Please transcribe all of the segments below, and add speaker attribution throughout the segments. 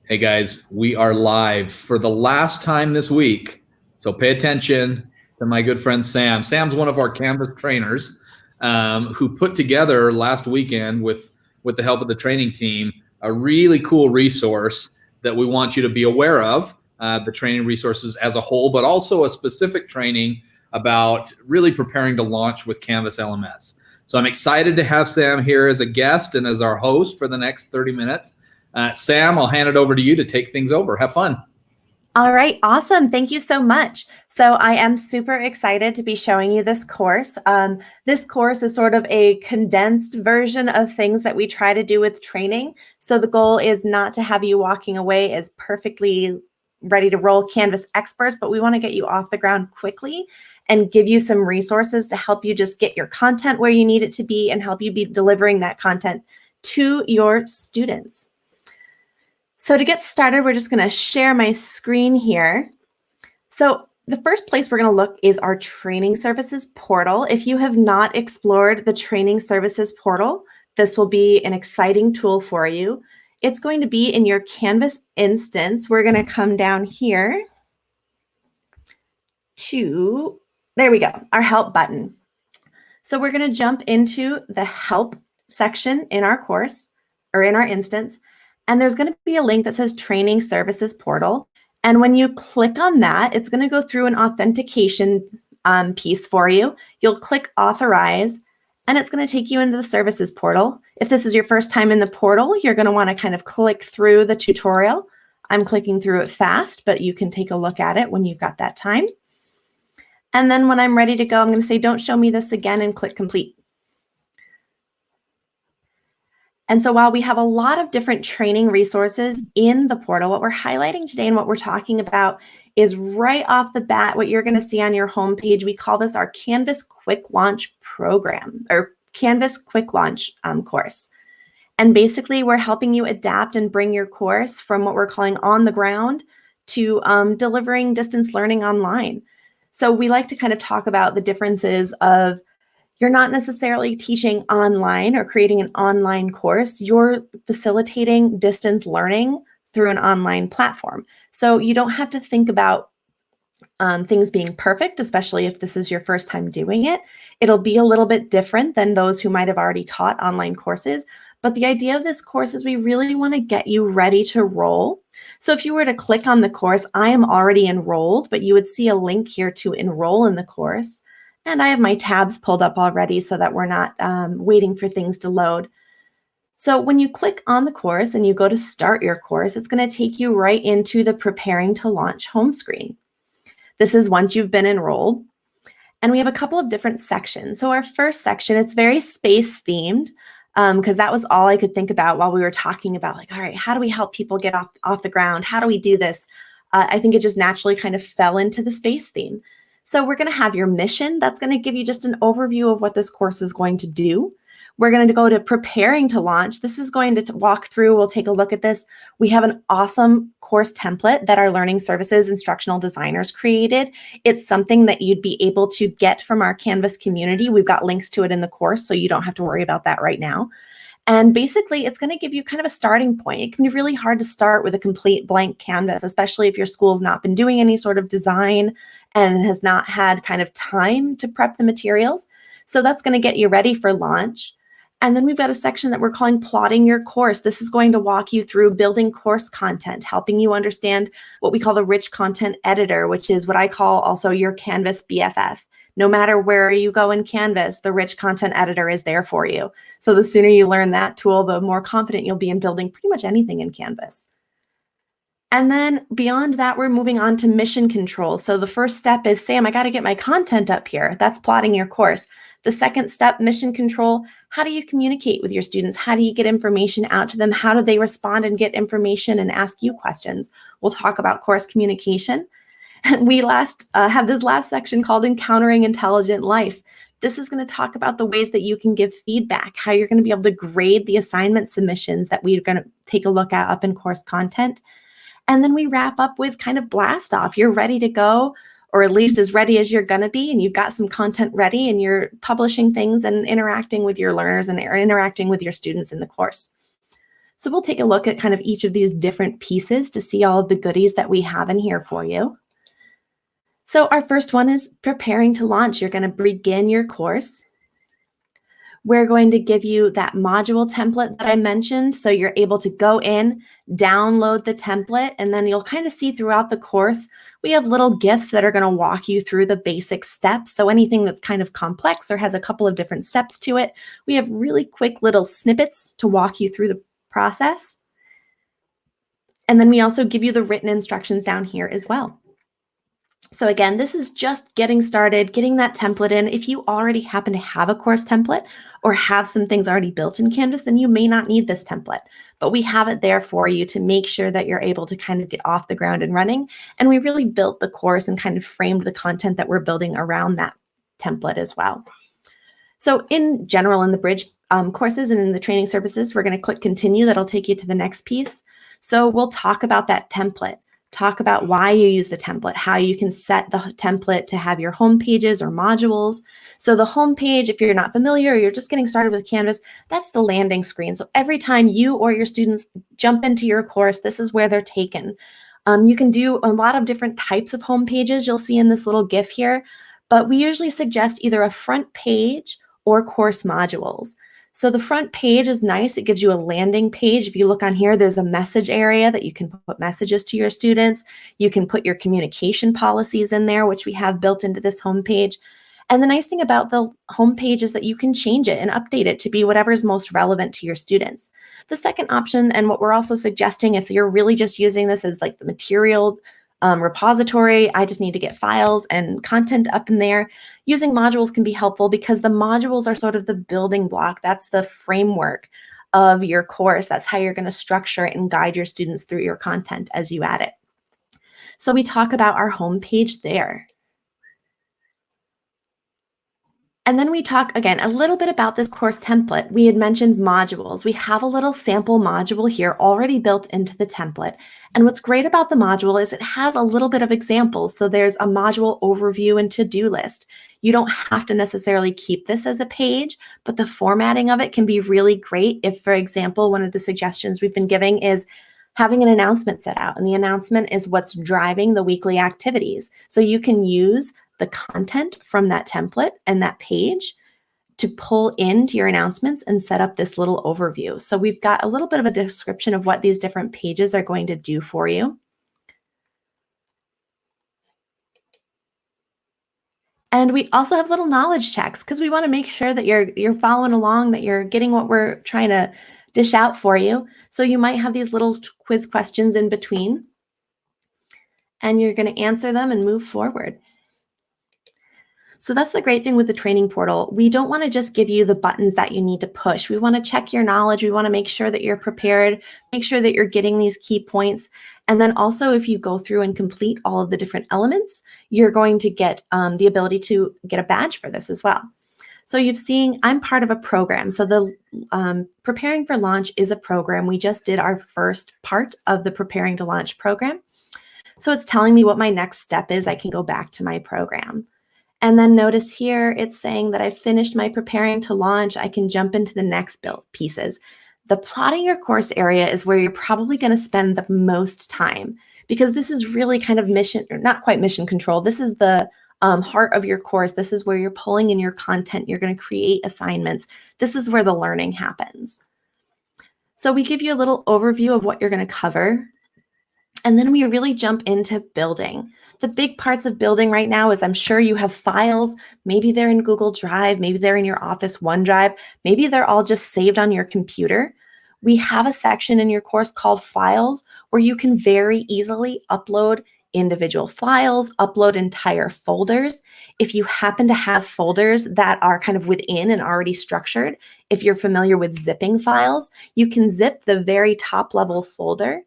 Speaker 1: Hey guys, we are live for the last time this week. So pay attention to my good friend Sam. Sam's one of our Canvas trainers who put together last weekend with the help of the training team a really cool resource that we want you to be aware of, the training resources as a whole, but also a specific training about really preparing to launch with Canvas LMS. So I'm excited to have Sam here as a guest and as our host for the next 30 minutes. Sam, I'll hand it over to you to take things over. Have fun.
Speaker 2: All right, awesome. Thank you so much. So I am super excited to be showing you this course. This course is sort of a condensed version of things that we try to do with training. So the goal is not to have you walking away as perfectly ready to roll Canvas experts, but we want to get you off the ground quickly and give you some resources to help you just get your content where you need it to be and help you be delivering that content to your students. So to get started, we're just going to share my screen here. So the first place we're going to look is our training services portal. If you have not explored the training services portal, this will be an exciting tool for you. It's going to be in your Canvas instance. We're going to come down here to, there we go, our help button. So we're going to jump into the help section in our course or in our instance. And there's going to be a link that says Training Services Portal. And when you click on that, it's going to go through an authentication piece for you. You'll click Authorize, and it's going to take you into the Services Portal. If this is your first time in the portal, you're going to want to kind of click through the tutorial. I'm clicking through it fast, but you can take a look at it when you've got that time. And then when I'm ready to go, I'm going to say, don't show me this again, and click Complete. And so while we have a lot of different training resources in the portal, what we're highlighting today and what we're talking about is right off the bat, what you're going to see on your homepage. We call this our Canvas Quick Launch program or Canvas Quick Launch course. And basically, we're helping you adapt and bring your course from what we're calling on the ground to delivering distance learning online. So we like to kind of talk about the differences of you're not necessarily teaching online or creating an online course. You're facilitating distance learning through an online platform. So you don't have to think about things being perfect, especially if this is your first time doing it. It'll be a little bit different than those who might have already taught online courses. But the idea of this course is we really want to get you ready to roll. So if you were to click on the course, I am already enrolled, but you would see a link here to enroll in the course. And I have my tabs pulled up already so that we're not waiting for things to load. So when you click on the course and you go to start your course, it's going to take you right into the preparing to launch home screen. This is once you've been enrolled. And we have a couple of different sections. So our first section, it's very space themed because that was all I could think about while we were talking about like, all right, how do we help people get off the ground? How do we do this? I think it just naturally kind of fell into the space theme. So we're going to have your mission. That's going to give you just an overview of what this course is going to do. We're going to go to preparing to launch. This is going to walk through. We'll take a look at this. We have an awesome course template that our learning services instructional designers created. It's something that you'd be able to get from our Canvas community. We've got links to it in the course, so you don't have to worry about that right now. And basically, it's going to give you kind of a starting point. It can be really hard to start with a complete blank canvas, especially if your school's not been doing any sort of design and has not had kind of time to prep the materials. So that's going to get you ready for launch. And then we've got a section that we're calling plotting your course. This is going to walk you through building course content, helping you understand what we call the rich content editor, which is what I call also your Canvas BFF. No matter where you go in Canvas, the rich content editor is there for you. So the sooner you learn that tool, the more confident you'll be in building pretty much anything in Canvas. And then beyond that, we're moving on to mission control. So the first step is, Sam, I got to get my content up here. That's plotting your course. The second step, mission control. How do you communicate with your students? How do you get information out to them? How do they respond and get information and ask you questions? We'll talk about course communication. And we have this last section called Encountering Intelligent Life. This is going to talk about the ways that you can give feedback, how you're going to be able to grade the assignment submissions that we're going to take a look at up in course content. And then we wrap up with kind of blast off. You're ready to go, or at least as ready as you're going to be, and you've got some content ready and you're publishing things and interacting with your learners and interacting with your students in the course. So we'll take a look at kind of each of these different pieces to see all of the goodies that we have in here for you. So our first one is preparing to launch. You're going to begin your course. We're going to give you that module template that I mentioned. So you're able to go in, download the template, and then you'll kind of see throughout the course, we have little GIFs that are going to walk you through the basic steps. So anything that's kind of complex or has a couple of different steps to it, we have really quick little snippets to walk you through the process. And then we also give you the written instructions down here as well. So again, this is just getting started, getting that template in. If you already happen to have a course template or have some things already built in Canvas, then you may not need this template, but we have it there for you to make sure that you're able to kind of get off the ground and running. And we really built the course and kind of framed the content that we're building around that template as well. So in general, in the Bridge courses and in the training services, we're going to click continue. That'll take you to the next piece. So we'll talk about that template. Talk about why you use the template, how you can set the template to have your home pages or modules. So the home page, if you're not familiar or you're just getting started with Canvas, that's the landing screen. So every time you or your students jump into your course, this is where they're taken. You can do a lot of different types of home pages you'll see in this little GIF here, but we usually suggest either a front page or course modules. So the front page is nice. It gives you a landing page. If you look on here, there's a message area that you can put messages to your students. You can put your communication policies in there, which we have built into this homepage. And the nice thing about the homepage is that you can change it and update it to be whatever is most relevant to your students. The second option, and what we're also suggesting if you're really just using this as like the material repository, I just need to get files and content up in there. Using modules can be helpful because the modules are sort of the building block. That's the framework of your course. That's how you're going to structure it and guide your students through your content as you add it. So we talk about our homepage there. And then we talk, again, a little bit about this course template. We had mentioned modules. We have a little sample module here already built into the template. And what's great about the module is it has a little bit of examples. So there's a module overview and to-do list. You don't have to necessarily keep this as a page, but the formatting of it can be really great. If, for example, one of the suggestions we've been giving is having an announcement set out, and the announcement is what's driving the weekly activities. So you can use the content from that template and that page to pull into your announcements and set up this little overview. So we've got a little bit of a description of what these different pages are going to do for you. And we also have little knowledge checks because we want to make sure that you're following along, that you're getting what we're trying to dish out for you. So you might have these little quiz questions in between, and you're going to answer them and move forward. So that's the great thing with the training portal. We don't want to just give you the buttons that you need to push. We want to check your knowledge. We want to make sure that you're prepared, make sure that you're getting these key points. And then also, if you go through and complete all of the different elements, you're going to get the ability to get a badge for this as well. So you've seen I'm part of a program. So the Preparing for Launch is a program. We just did our first part of the Preparing to Launch program. So it's telling me what my next step is. I can go back to my program. And then notice here, it's saying that I've finished my preparing to launch. I can jump into the next build pieces. The plotting your course area is where you're probably going to spend the most time because this is really kind of mission, or not quite mission control. This is the heart of your course. This is where you're pulling in your content. You're going to create assignments. This is where the learning happens. So we give you a little overview of what you're going to cover. And then we really jump into building. The big parts of building right now is I'm sure you have files. Maybe they're in Google Drive. Maybe they're in your Office OneDrive. Maybe they're all just saved on your computer. We have a section in your course called Files where you can very easily upload individual files, upload entire folders. If you happen to have folders that are kind of within and already structured, if you're familiar with zipping files, you can zip the very top level folder,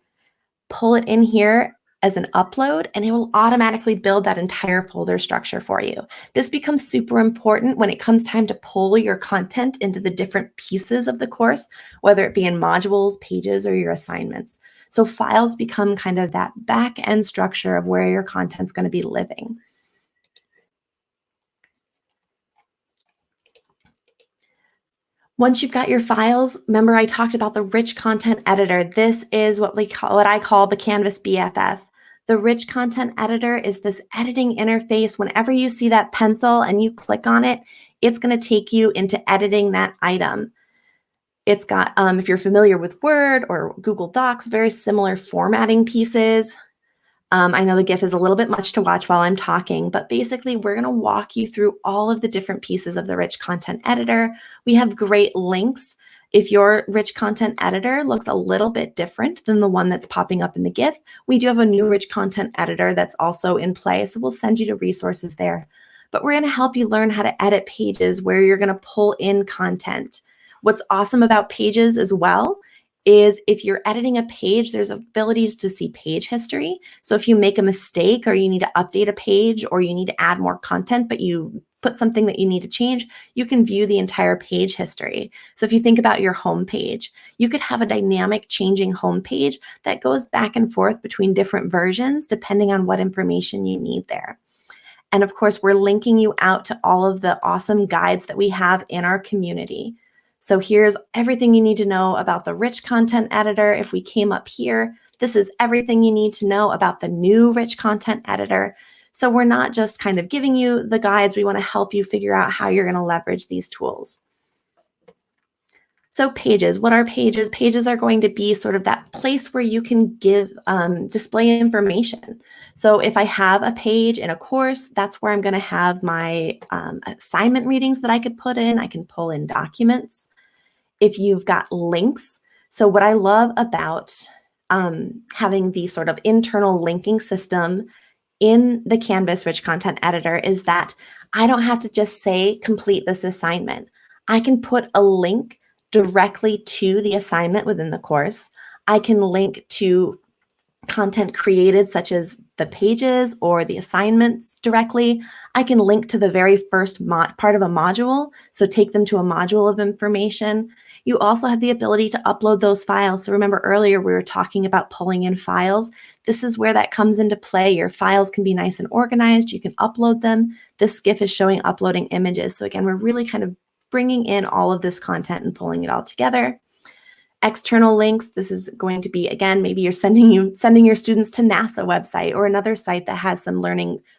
Speaker 2: pull it in here as an upload, and it will automatically build that entire folder structure for you. This becomes super important when it comes time to pull your content into the different pieces of the course, whether it be in modules, pages, or your assignments. So files become kind of that back end structure of where your content's going to be living. Once you've got your files, remember I talked about the rich content editor. This is what I call the Canvas BFF. The rich content editor is this editing interface. Whenever you see that pencil and you click on it, it's going to take you into editing that item. It's got, if you're familiar with Word or Google Docs, very similar formatting pieces. I know the GIF is a little bit much to watch while I'm talking, but basically we're going to walk you through all of the different pieces of the rich content editor. We have great links. If your rich content editor looks a little bit different than the one that's popping up in the GIF, we do have a new rich content editor that's also in play, so we'll send you to resources there. But we're going to help you learn how to edit pages where you're going to pull in content. What's awesome about pages as well is if you're editing a page, there's abilities to see page history. So if you make a mistake or you need to update a page or you need to add more content, but you put something that you need to change, you can view the entire page history. So if you think about your home page, you could have a dynamic changing home page that goes back and forth between different versions depending on what information you need there. And of course, we're linking you out to all of the awesome guides that we have in our community. So here's everything you need to know about the rich content editor. If we came up here, this is everything you need to know about the new rich content editor. So we're not just kind of giving you the guides, we want to help you figure out how you're going to leverage these tools. So pages, what are pages? Pages are going to be sort of that place where you can give, display information. So if I have a page in a course, that's where I'm going to have my assignment readings that I could put in. I can pull in documents. If you've got links, so what I love about having the sort of internal linking system in the Canvas Rich Content Editor is that I don't have to just say, complete this assignment. I can put a link directly to the assignment within the course. I can link to content created, such as the pages or the assignments directly. I can link to the very first part of a module, so take them to a module of information. You also have the ability to upload those files. So remember earlier we were talking about pulling in files. This is where that comes into play. Your files can be nice and organized. You can upload them. This GIF is showing uploading images. So again, we're really kind of bringing in all of this content and pulling it all together. External links, this is going to be, again, maybe you're sending your students to NASA website or another site that has some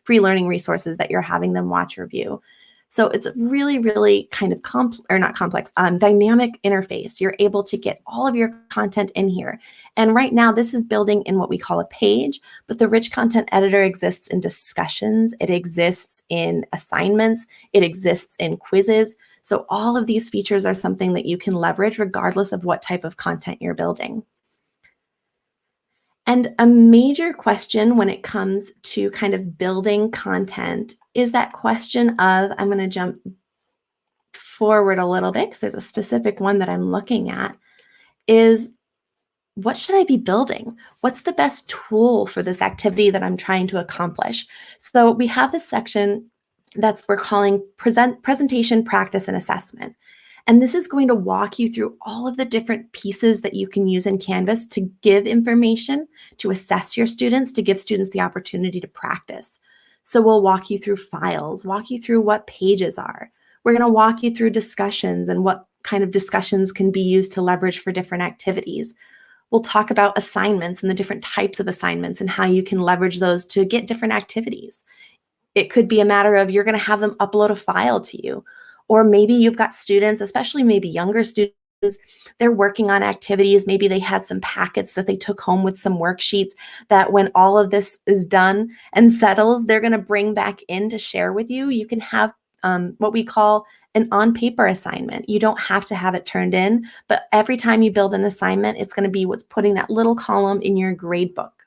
Speaker 2: free learning resources that you're having them watch or view. So it's a really, really kind of dynamic interface. You're able to get all of your content in here. And right now this is building in what we call a page, but the rich content editor exists in discussions. It exists in assignments. It exists in quizzes. So all of these features are something that you can leverage regardless of what type of content you're building. And a major question when it comes to kind of building content is that question of, I'm going to jump forward a little bit because there's a specific one that I'm looking at, is what should I be building? What's the best tool for this activity that I'm trying to accomplish? So we have this section we're calling presentation, practice, and assessment. And this is going to walk you through all of the different pieces that you can use in Canvas to give information, to assess your students, to give students the opportunity to practice. So we'll walk you through files, walk you through what pages are. We're going to walk you through discussions and what kind of discussions can be used to leverage for different activities. We'll talk about assignments and the different types of assignments and how you can leverage those to get different activities. It could be a matter of you're going to have them upload a file to you. Or maybe you've got students, especially maybe younger students, they're working on activities. Maybe they had some packets that they took home with some worksheets that when all of this is done and settles, they're going to bring back in to share with you. You can have what we call an on-paper assignment. You don't have to have it turned in, but every time you build an assignment, it's going to be what's putting that little column in your grade book.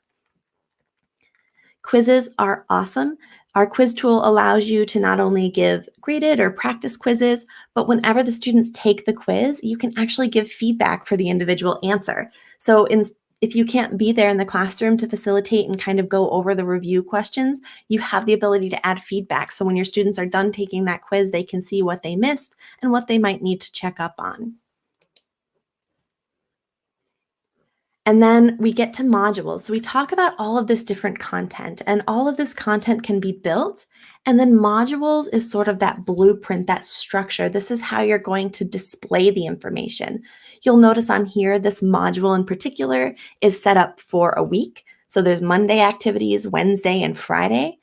Speaker 2: Quizzes are awesome. Our quiz tool allows you to not only give graded or practice quizzes, but whenever the students take the quiz, you can actually give feedback for the individual answer. So if you can't be there in the classroom to facilitate and kind of go over the review questions, you have the ability to add feedback. So when your students are done taking that quiz, they can see what they missed and what they might need to check up on. And then we get to modules. So we talk about all of this different content, and all of this content can be built. And then modules is sort of that blueprint, that structure. This is how you're going to display the information. You'll notice on here, this module in particular is set up for a week. So there's Monday activities, Wednesday, and Friday.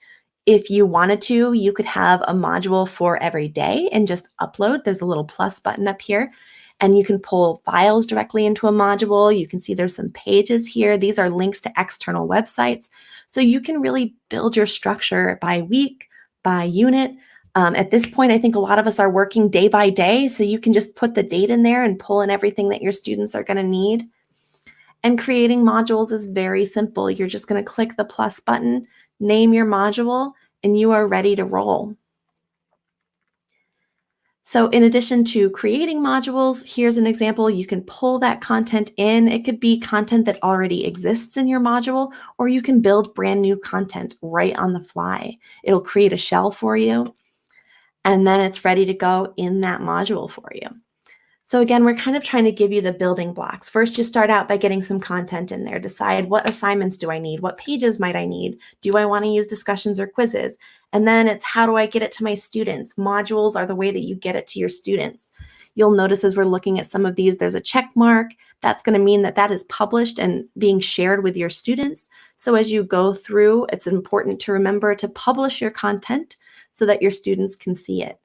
Speaker 2: If you wanted to, you could have a module for every day and just upload. There's a little plus button up here, and you can pull files directly into a module. You can see there's some pages here. These are links to external websites. So you can really build your structure by week, by unit. At this point, I think a lot of us are working day by day, so you can just put the date in there and pull in everything that your students are going to need. And creating modules is very simple. You're just going to click the plus button, name your module, and you are ready to roll. So in addition to creating modules, here's an example. You can pull that content in. It could be content that already exists in your module, or you can build brand new content right on the fly. It'll create a shell for you, and then it's ready to go in that module for you. So again, we're kind of trying to give you the building blocks. First, you start out by getting some content in there. Decide, what assignments do I need? What pages might I need? Do I want to use discussions or quizzes? And then it's, how do I get it to my students? Modules are the way that you get it to your students. You'll notice as we're looking at some of these, there's a check mark. That's going to mean that that is published and being shared with your students. So as you go through, it's important to remember to publish your content so that your students can see it.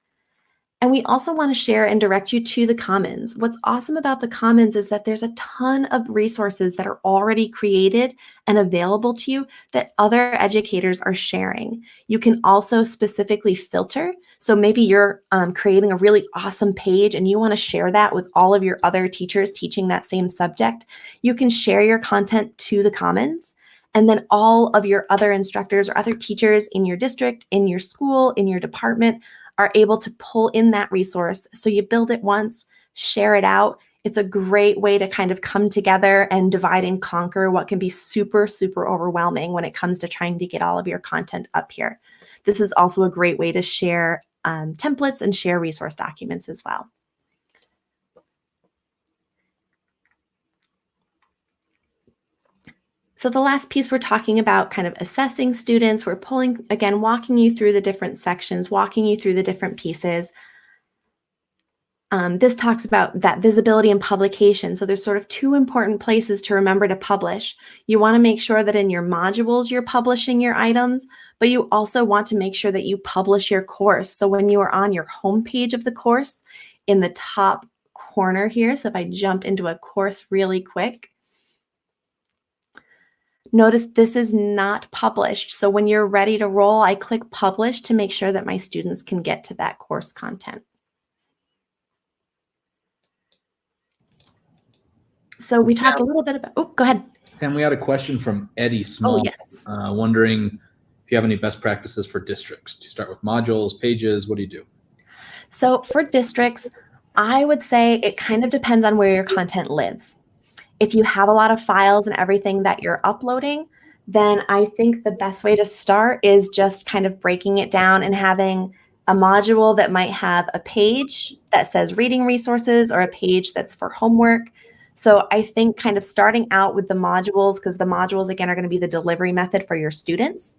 Speaker 2: And we also want to share and direct you to the Commons. What's awesome about the Commons is that there's a ton of resources that are already created and available to you that other educators are sharing. You can also specifically filter. So maybe you're creating a really awesome page and you want to share that with all of your other teachers teaching that same subject. You can share your content to the Commons. And then all of your other instructors or other teachers in your district, in your school, in your department are able to pull in that resource. So you build it once, share it out. It's a great way to kind of come together and divide and conquer what can be super, super overwhelming when it comes to trying to get all of your content up here. This is also a great way to share templates and share resource documents as well. So the last piece, we're talking about kind of assessing students. We're pulling, again, walking you through the different sections, walking you through the different pieces. This talks about that visibility and publication. So there's sort of two important places to remember to publish. You want to make sure that in your modules, you're publishing your items, but you also want to make sure that you publish your course. So when you are on your homepage of the course, in the top corner here, so if I jump into a course really quick, notice this is not published. So when you're ready to roll, I click publish to make sure that my students can get to that course content. So we talked a little bit about, oh, go ahead.
Speaker 1: Sam, we had a question from Eddie Small.
Speaker 2: Oh, yes.
Speaker 1: Wondering if you have any best practices for districts. Do you start with modules, pages? What do you do?
Speaker 2: So for districts, I would say it kind of depends on where your content lives. If you have a lot of files and everything that you're uploading, then I think the best way to start is just kind of breaking it down and having a module that might have a page that says reading resources or a page that's for homework. So I think kind of starting out with the modules, because the modules, again, are going to be the delivery method for your students.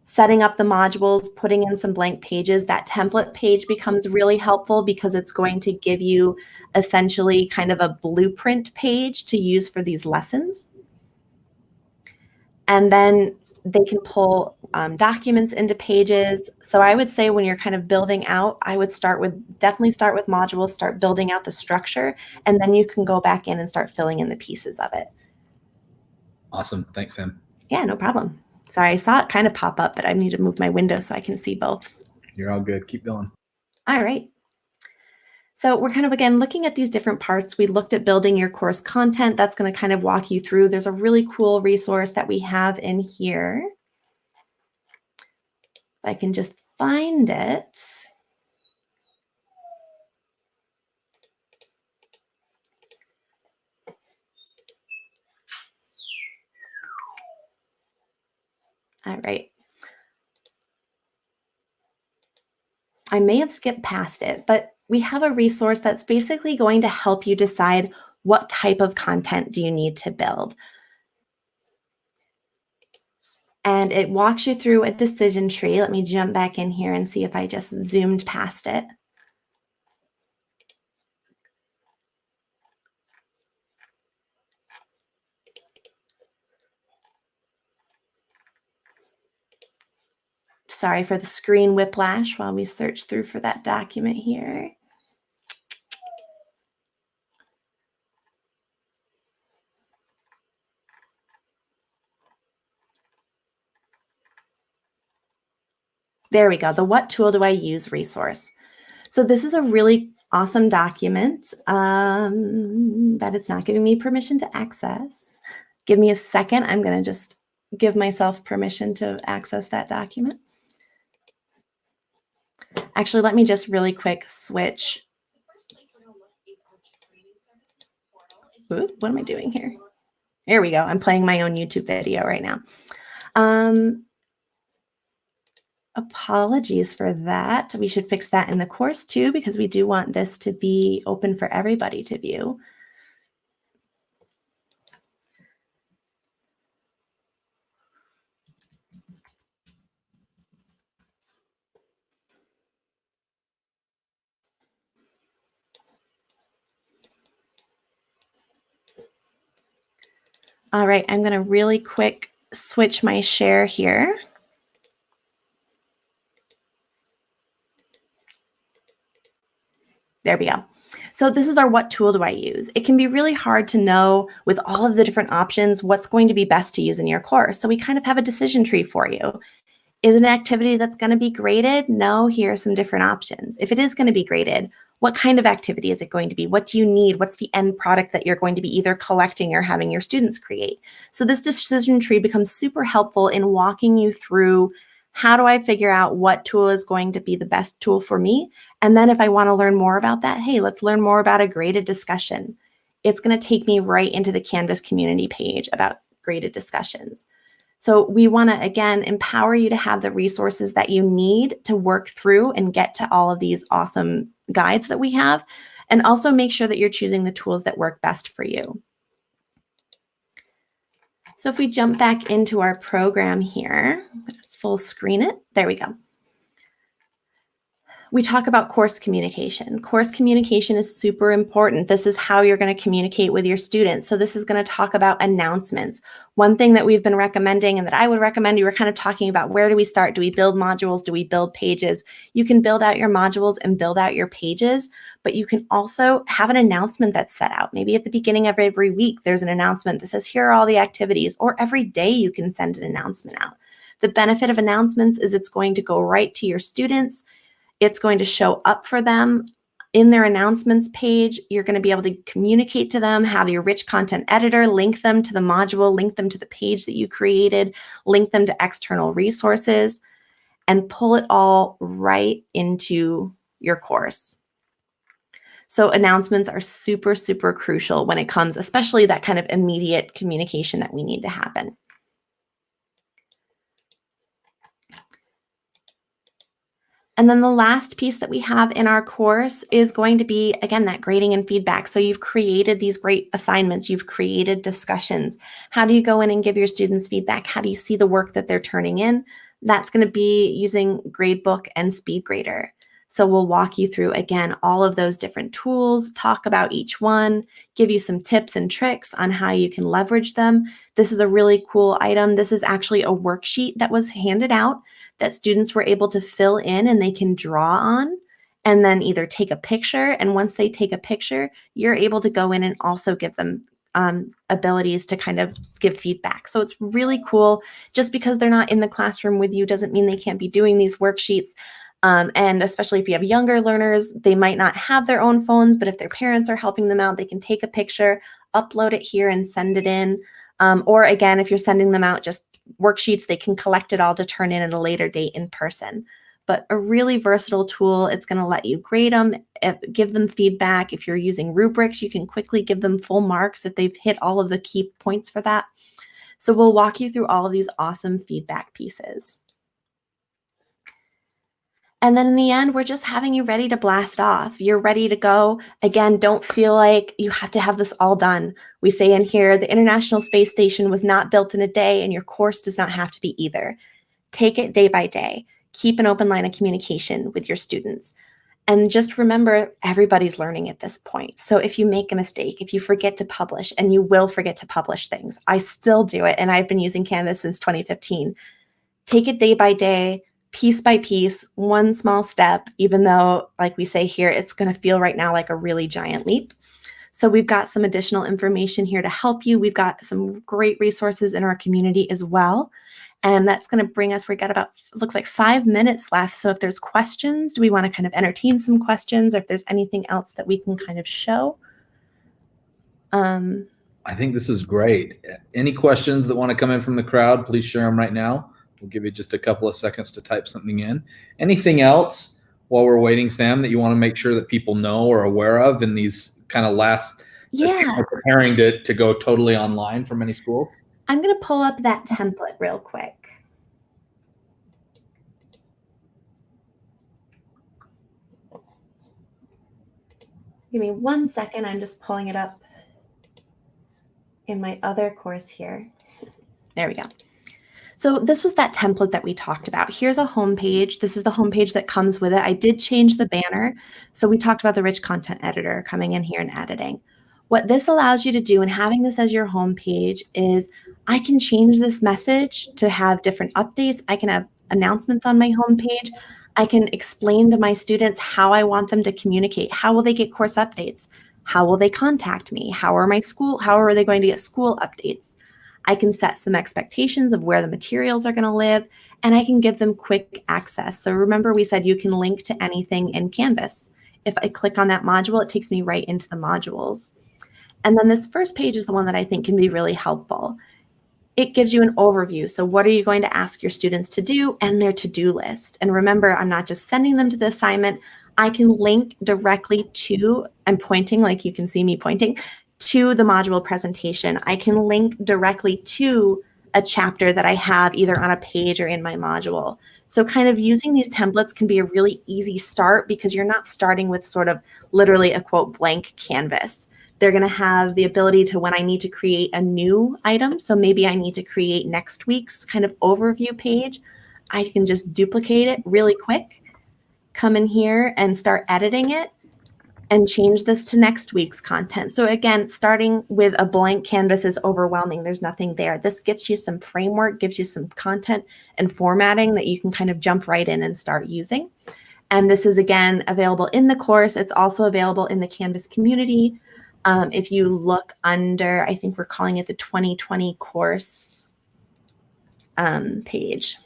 Speaker 2: Setting up the modules, putting in some blank pages, that template page becomes really helpful because it's going to give you essentially kind of a blueprint page to use for these lessons. And then they can pull documents into pages. So I would say when you're kind of building out, I would definitely start with modules, start building out the structure, and then you can go back in and start filling in the pieces of it.
Speaker 1: Awesome. Thanks, Sam.
Speaker 2: Yeah, no problem. Sorry, I saw it kind of pop up, but I need to move my window so I can see both.
Speaker 1: You're all good. Keep going.
Speaker 2: All right. So we're kind of, again, looking at these different parts. We looked at building your course content. That's going to kind of walk you through. There's a really cool resource that we have in here. If I can just find it. All right. I may have skipped past it, but we have a resource that's basically going to help you decide What type of content do you need to build? And it walks you through a decision tree. Let me jump back in here and see if I just zoomed past it. Sorry for the screen whiplash while we search through for that document here. There we go, the what tool do I use resource. So this is a really awesome document that it's not giving me permission to access. Give me a second. I'm going to just give myself permission to access that document. Actually, let me just really quick switch. Ooh, what am I doing here? Here we go. I'm playing my own YouTube video right now. Apologies for that. We should fix that in the course too, because we do want this to be open for everybody to view. All right, I'm going to really quick switch my share here. There we go. So this is our what tool do I use? It can be really hard to know with all of the different options what's going to be best to use in your course. So we kind of have a decision tree for you. Is it an activity that's going to be graded? No, here are some different options. If it is going to be graded, what kind of activity is it going to be? What do you need? What's the end product that you're going to be either collecting or having your students create? So this decision tree becomes super helpful in walking you through how do I figure out what tool is going to be the best tool for me? And then if I want to learn more about that, hey, let's learn more about a graded discussion. It's going to take me right into the Canvas community page about graded discussions. So we want to, again, empower you to have the resources that you need to work through and get to all of these awesome guides that we have, and also make sure that you're choosing the tools that work best for you. So if we jump back into our program here, I'm going to full screen it. There we go. We talk about course communication. Course communication is super important. This is how you're going to communicate with your students. So this is going to talk about announcements. One thing that we've been recommending and that I would recommend, you were kind of talking about, where do we start? Do we build modules? Do we build pages? You can build out your modules and build out your pages, but you can also have an announcement that's set out. Maybe at the beginning of every week, there's an announcement that says, here are all the activities, or every day you can send an announcement out. The benefit of announcements is it's going to go right to your students. It's going to show up for them in their announcements page. You're going to be able to communicate to them, have your rich content editor, link them to the module, link them to the page that you created, link them to external resources, and pull it all right into your course. So announcements are super, super crucial when it comes, especially that kind of immediate communication that we need to happen. And then the last piece that we have in our course is going to be, again, that grading and feedback. So you've created these great assignments, you've created discussions. How do you go in and give your students feedback? How do you see the work that they're turning in? That's going to be using Gradebook and SpeedGrader. So we'll walk you through, again, all of those different tools, talk about each one, give you some tips and tricks on how you can leverage them. This is a really cool item. This is actually a worksheet that was handed out that students were able to fill in and they can draw on, and then either take a picture. And once they take a picture, you're able to go in and also give them abilities to kind of give feedback. So it's really cool. Just because they're not in the classroom with you doesn't mean they can't be doing these worksheets. And especially if you have younger learners, they might not have their own phones, but if their parents are helping them out, they can take a picture, upload it here and send it in. Or again, if you're sending them out just worksheets, they can collect it all to turn in at a later date in person. But a really versatile tool. It's going to let you grade them, give them feedback. If you're using rubrics, you can quickly give them full marks if they've hit all of the key points for that. So we'll walk you through all of these awesome feedback pieces. And then in the end, we're just having you ready to blast off. You're ready to go. Again, don't feel like you have to have this all done. We say in here, the International Space Station was not built in a day, and your course does not have to be either. Take it day by day. Keep an open line of communication with your students. And just remember, everybody's learning at this point. So if you make a mistake, if you forget to publish, and you will forget to publish things, I still do it, and I've been using Canvas since 2015. Take it day by day, piece by piece, one small step, even though, like we say here, it's going to feel right now like a really giant leap. So we've got some additional information here to help you. We've got some great resources in our community as well. And that's going to bring us, we got about, looks like 5 minutes left. So if there's questions, do we want to kind of entertain some questions, or if there's anything else that we can kind of show?
Speaker 1: I think this is great. Any questions that want to come in from the crowd, please share them right now. We'll give you just a couple of seconds to type something in. Anything else while we're waiting, Sam, that you want to make sure that people know or aware of in these kind of last, as people are preparing to go totally online for many schools?
Speaker 2: I'm going to pull up that template real quick. Give me 1 second. I'm just pulling it up in my other course here. There we go. So this was that template that we talked about. Here's a homepage. This is the homepage that comes with it. I did change the banner. So we talked about the rich content editor coming in here and editing. What this allows you to do, and having this as your homepage, is I can change this message to have different updates. I can have announcements on my homepage. I can explain to my students how I want them to communicate. How will they get course updates? How will they contact me? How are they going to get school updates? I can set some expectations of where the materials are going to live, and I can give them quick access. So remember, we said you can link to anything in Canvas. If I click on that module, it takes me right into the modules. And then this first page is the one that I think can be really helpful. It gives you an overview. So what are you going to ask your students to do, and their to-do list. And remember, I'm not just sending them to the assignment. I can link directly to, I'm pointing, like you can see me pointing, to the module presentation. I can link directly to a chapter that I have either on a page or in my module. So kind of using these templates can be a really easy start, because you're not starting with sort of literally a quote blank canvas. They're going to have the ability to, when I need to create a new item, so maybe I need to create next week's kind of overview page, I can just duplicate it really quick, come in here and start editing it, and change this to next week's content. So again, starting with a blank canvas is overwhelming. There's nothing there. This gets you some framework, gives you some content and formatting that you can kind of jump right in and start using. And this is, again, available in the course. It's also available in the Canvas community. If you look under, I think we're calling it the 2020 course page.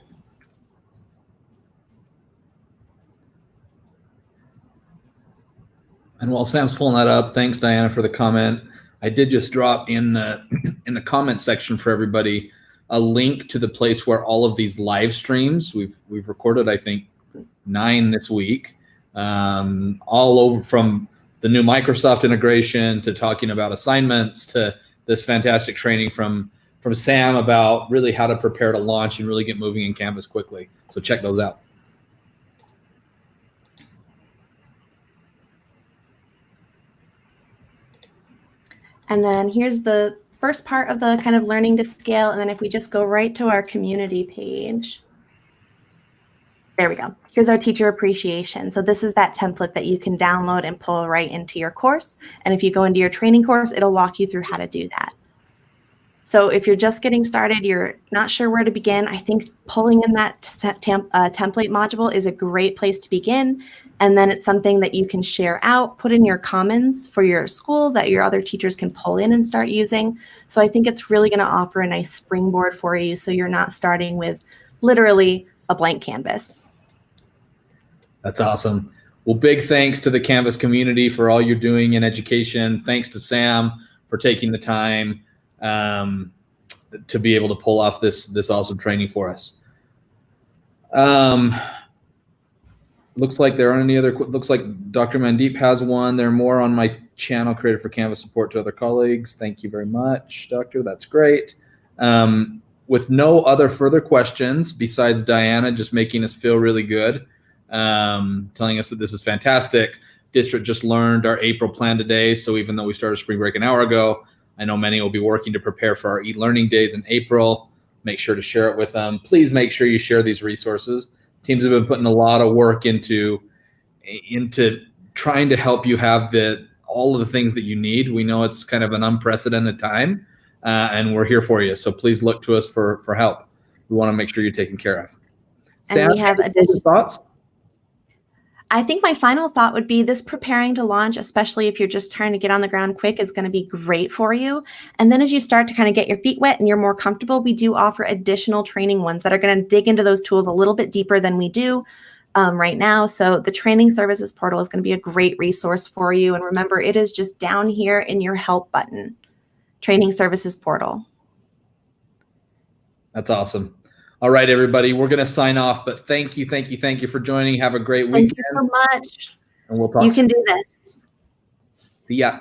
Speaker 1: And while Sam's pulling that up, thanks, Diana, for the comment. I did just drop in the comment section for everybody a link to the place where all of these live streams, we've recorded, I think, 9 this week, all over, from the new Microsoft integration to talking about assignments to this fantastic training from Sam about really how to prepare to launch and really get moving in Canvas quickly. So check those out.
Speaker 2: And then here's the first part of the kind of learning to scale. And then if we just go right to our community page, there we go. Here's our teacher appreciation. So this is that template that you can download and pull right into your course. And if you go into your training course, it'll walk you through how to do that. So if you're just getting started, you're not sure where to begin, I think pulling in that template module is a great place to begin. And then it's something that you can share out, put in your commons for your school that your other teachers can pull in and start using. So I think it's really going to offer a nice springboard for you, so you're not starting with literally a blank canvas.
Speaker 1: That's awesome. Well, big thanks to the Canvas community for all you're doing in education. Thanks to Sam for taking the time to be able to pull off this awesome training for us. Looks like there aren't any other. Looks like Dr. Mandeep has one. There are more on my channel created for Canvas support to other colleagues. Thank you very much, Doctor. That's great. With no other further questions besides Diana just making us feel really good, telling us that this is fantastic. District just learned our April plan today. So even though we started spring break an hour ago, I know many will be working to prepare for our e-learning days in April. Make sure to share it with them. Please make sure you share these resources. Teams have been putting a lot of work into trying to help you have all of the things that you need. We know it's kind of an unprecedented time, and we're here for you. So please look to us for help. We want to make sure you're taken care of.
Speaker 2: And
Speaker 1: Sam,
Speaker 2: we have
Speaker 1: additional thoughts?
Speaker 2: I think my final thought would be this preparing to launch, especially if you're just trying to get on the ground quick, is going to be great for you. And then as you start to kind of get your feet wet and you're more comfortable, we do offer additional training ones that are going to dig into those tools a little bit deeper than we do right now. So the training services portal is going to be a great resource for you. And remember, it is just down here in your help button, training services portal.
Speaker 1: That's awesome. All right, everybody, we're going to sign off, but thank you for joining. Have a great weekend.
Speaker 2: Thank you so much.
Speaker 1: And we'll talk
Speaker 2: You
Speaker 1: soon.
Speaker 2: can do this.
Speaker 1: See ya.